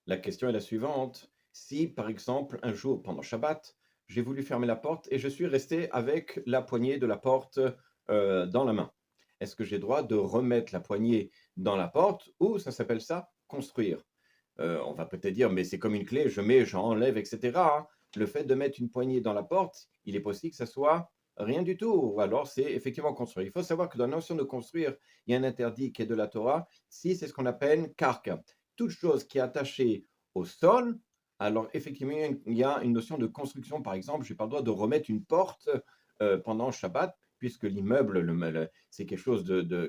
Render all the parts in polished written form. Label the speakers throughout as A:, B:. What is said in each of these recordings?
A: La question est la suivante. Si, par exemple, un jour pendant Shabbat, j'ai voulu fermer la porte et je suis resté avec la poignée de la porte dans la main, est-ce que j'ai droit de remettre la poignée dans la porte ou ça s'appelle ça construire? On va peut-être dire, mais c'est comme une clé, je mets, j'enlève, etc., hein. Le fait de mettre une poignée dans la porte, il est possible que ça soit rien du tout, ou alors c'est effectivement construire. Il faut savoir que dans la notion de construire, il y a un interdit qui est de la Torah, si c'est ce qu'on appelle karka. Toute chose qui est attachée au sol, alors effectivement, il y a une notion de construction. Par exemple, je n'ai pas le droit de remettre une porte pendant Shabbat, puisque l'immeuble, c'est quelque chose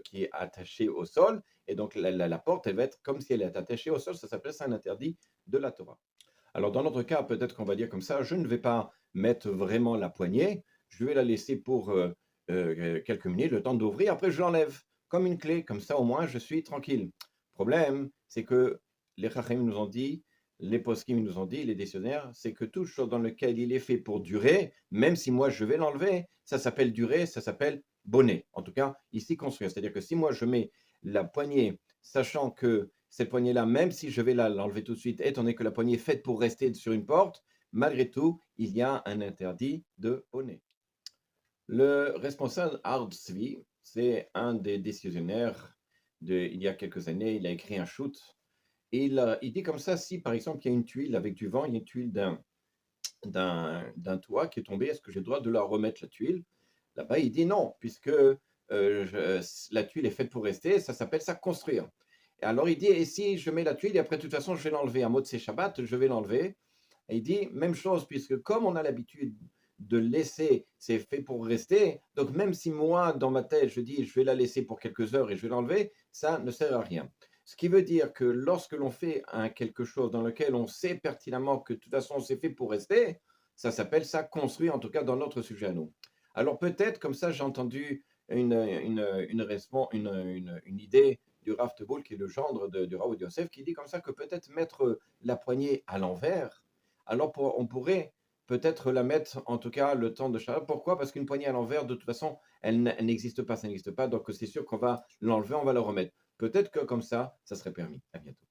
A: qui est attaché au sol, et donc la porte, elle va être comme si elle était attachée au sol, ça s'appelle ça un interdit de la Torah. Alors dans notre cas, peut-être qu'on va dire comme ça, je ne vais pas mettre vraiment la poignée, je vais la laisser pour quelques minutes, le temps d'ouvrir, après je l'enlève comme une clé, comme ça au moins je suis tranquille. Problème, c'est que les Chachamim nous ont dit, les poskim nous ont dit, les décisionnaires, c'est que toute chose dans laquelle il est fait pour durer, même si moi je vais l'enlever, ça s'appelle durer, ça s'appelle bonnet. En tout cas, ici construire. C'est-à-dire que si moi je mets la poignée, sachant que cette poignée-là, même si je vais l'enlever tout de suite, étant donné que la poignée est faite pour rester sur une porte, malgré tout, il y a un interdit de bonnet. Le responsable Ard Zvi, c'est un des décisionnaires il y a quelques années. Il a écrit un shoot et il dit comme ça, si par exemple il y a une tuile avec du vent, il y a une tuile d'un toit qui est tombé, est-ce que j'ai le droit de la remettre la tuile? Là-bas, il dit non, puisque la tuile est faite pour rester, ça s'appelle ça construire. Et alors il dit, et si je mets la tuile et après de toute façon je vais l'enlever, un mot de ces Shabbat, je vais l'enlever. Et il dit, même chose, puisque comme on a l'habitude de laisser, c'est fait pour rester, donc même si moi, dans ma tête, je dis, je vais la laisser pour quelques heures et je vais l'enlever, ça ne sert à rien. Ce qui veut dire que lorsque l'on fait quelque chose dans lequel on sait pertinemment que de toute façon c'est fait pour rester, ça s'appelle ça construire, en tout cas dans notre sujet à nous. Alors peut-être, comme ça, j'ai entendu une idée du Rav Teboul, qui est le gendre du Rav Yosef, qui dit comme ça que peut-être mettre la poignée à l'envers, alors on pourrait peut-être la mettre, en tout cas, le temps de Shabbat. Pourquoi? Parce qu'une poignée à l'envers, de toute façon, elle n'existe pas, ça n'existe pas. Donc c'est sûr qu'on va l'enlever, on va la remettre. Peut-être que comme ça serait permis. À bientôt.